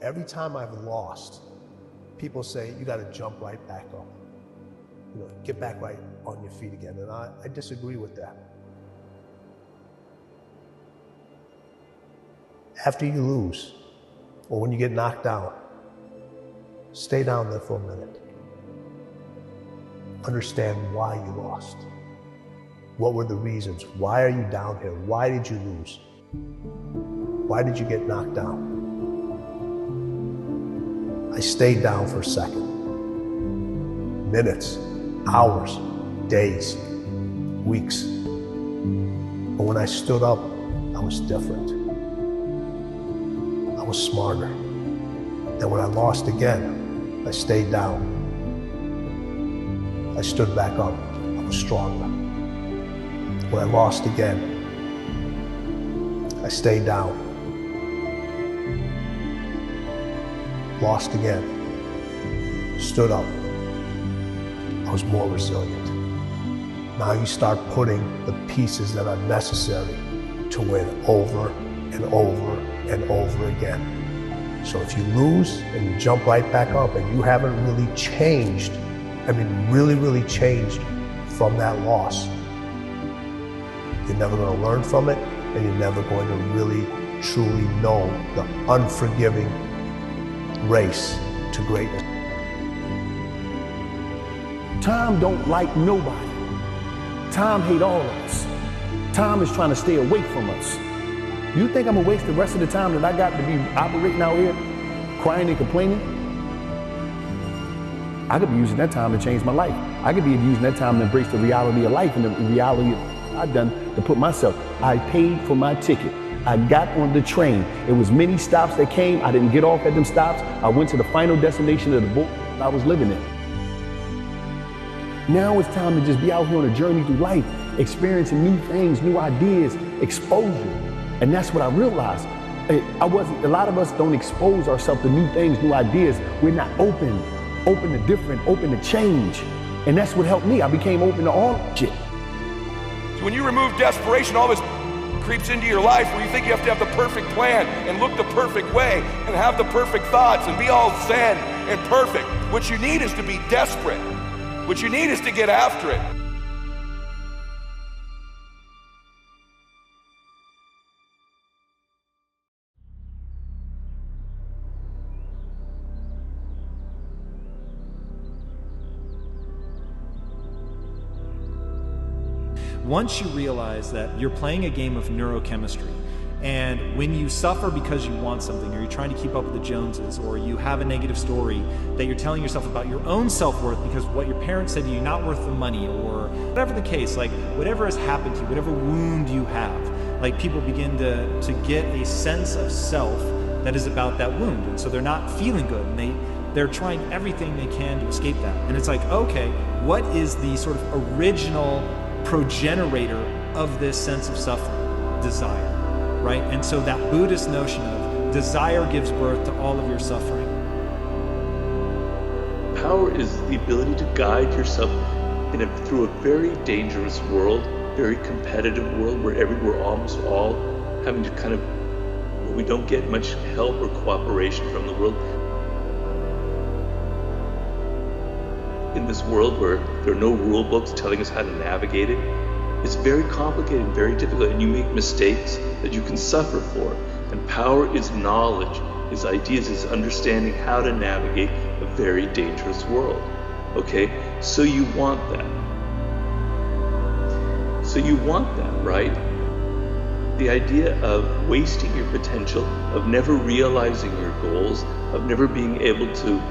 Every time I've lost, people say, you gotta jump right back up. You know, get back right on your feet again. And I disagree with that. After you lose, or when you get knocked down, stay down there for a minute. Understand why you lost. What were the reasons? Why are you down here? Why did you lose? Why did you get knocked down? I stayed down for a second. Minutes, hours, days, weeks. But when I stood up, I was different. I was smarter. And when I lost again, I stayed down. I stood back up. I was stronger. When I lost again, I stayed down. Lost again. Stood up. I was more resilient. Now you start putting the pieces that are necessary to win over and over and over again. So if you lose and you jump right back up and you haven't really changed, really changed from that loss, you're never going to learn from it, and you're never going to really, truly know the unforgiving race to greatness. Time don't like nobody. Time hate all of us. Time is trying to stay away from us. You think I'm gonna waste the rest of the time that I got to be operating out here, crying and complaining? I could be using that time to change my life. I could be using that time to embrace the reality of life and the reality I've done to put myself. I paid for my ticket. I got on the train. It was many stops that came. I didn't get off at them stops. I went to the final destination of the boat I was living in. Now it's time to just be out here on a journey through life, experiencing new things, new ideas, exposure. And that's what I realized. A lot of us don't expose ourselves to new things, new ideas. We're not open to different, open to change. And that's what helped me. I became open to all shit. So when you remove desperation, all this creeps into your life where you think you have to have the perfect plan and look the perfect way and have the perfect thoughts and be all zen and perfect. What you need is to be desperate. What you need is to get after it. Once you realize that you're playing a game of neurochemistry, and when you suffer because you want something, or you're trying to keep up with the Joneses, or you have a negative story that you're telling yourself about your own self-worth because what your parents said to you, not worth the money, or whatever the case, like whatever has happened to you, whatever wound you have, like people begin to get a sense of self that is about that wound. And so they're not feeling good, and they're trying everything they can to escape that. And it's like, okay, what is the sort of original progenerator of this sense of suffering? Desire, right? And so that Buddhist notion of desire gives birth to all of your suffering. Power is the ability to guide yourself through a very dangerous world, very competitive world where we're almost all having to we don't get much help or cooperation from the world. In this world where there are no rule books telling us how to navigate it, it's very complicated, very difficult, and you make mistakes that you can suffer for. And power is knowledge, is ideas, is understanding how to navigate a very dangerous world. Okay? So you want that. Right? The idea of wasting your potential, of never realizing your goals, of never being able to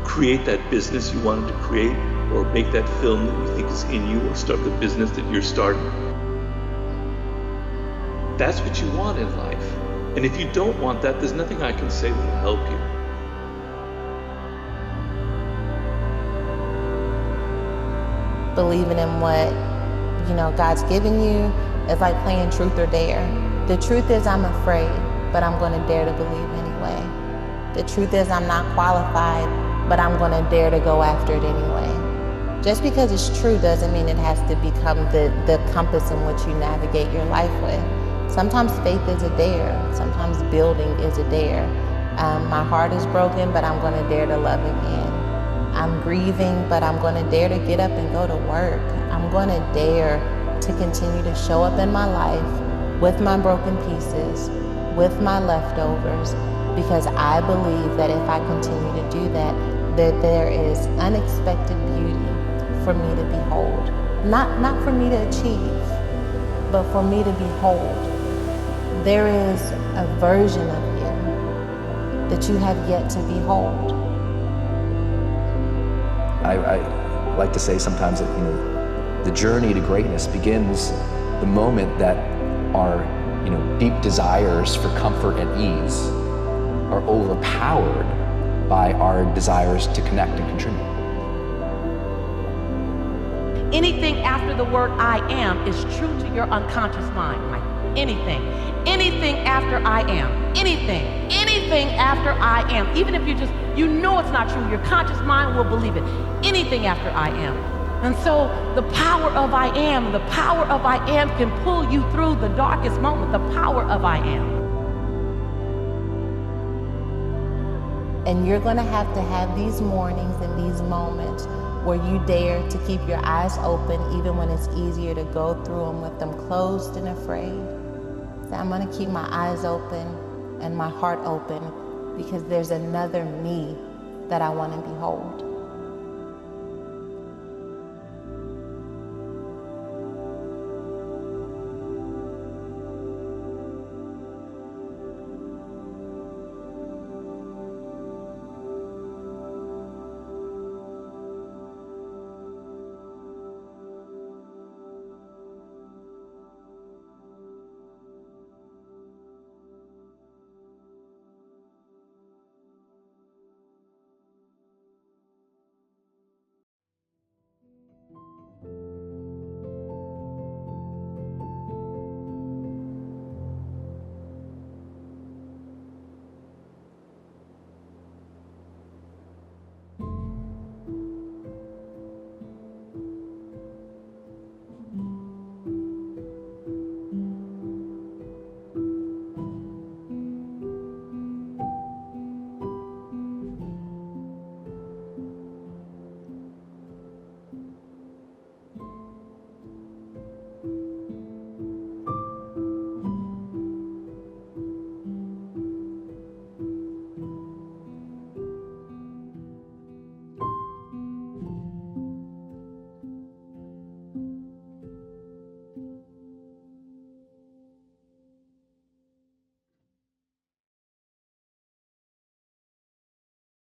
create that business you wanted to create, or make that film that you think is in you, or start the business that you're starting. That's what you want in life. And if you don't want that, there's nothing I can say that will help you. Believing in what, God's given you is like playing truth or dare. The truth is I'm afraid, but I'm going to dare to believe anyway. The truth is I'm not qualified, but I'm going to dare to go after it anyway. Just because it's true doesn't mean it has to become the compass in which you navigate your life with. Sometimes faith is a dare. Sometimes building is a dare. My heart is broken, but I'm going to dare to love again. I'm grieving, but I'm going to dare to get up and go to work. I'm going to dare to continue to show up in my life with my broken pieces, with my leftovers, because I believe that if I continue to do that, that there is unexpected beauty for me to behold. Not for me to achieve, but for me to behold. There is a version of you that you have yet to behold. I like to say sometimes that the journey to greatness begins the moment that our deep desires for comfort and ease are overpowered by our desires to connect and contribute. Anything after the word I am is true to your unconscious mind, Mike. Anything after I am, anything after I am, even if you know it's not true, your conscious mind will believe it. Anything after I am. And so the power of I am can pull you through the darkest moment, the power of I am. And you're going to have these mornings and these moments where you dare to keep your eyes open even when it's easier to go through them with them closed and afraid. So I'm going to keep my eyes open and my heart open because there's another me that I want to behold.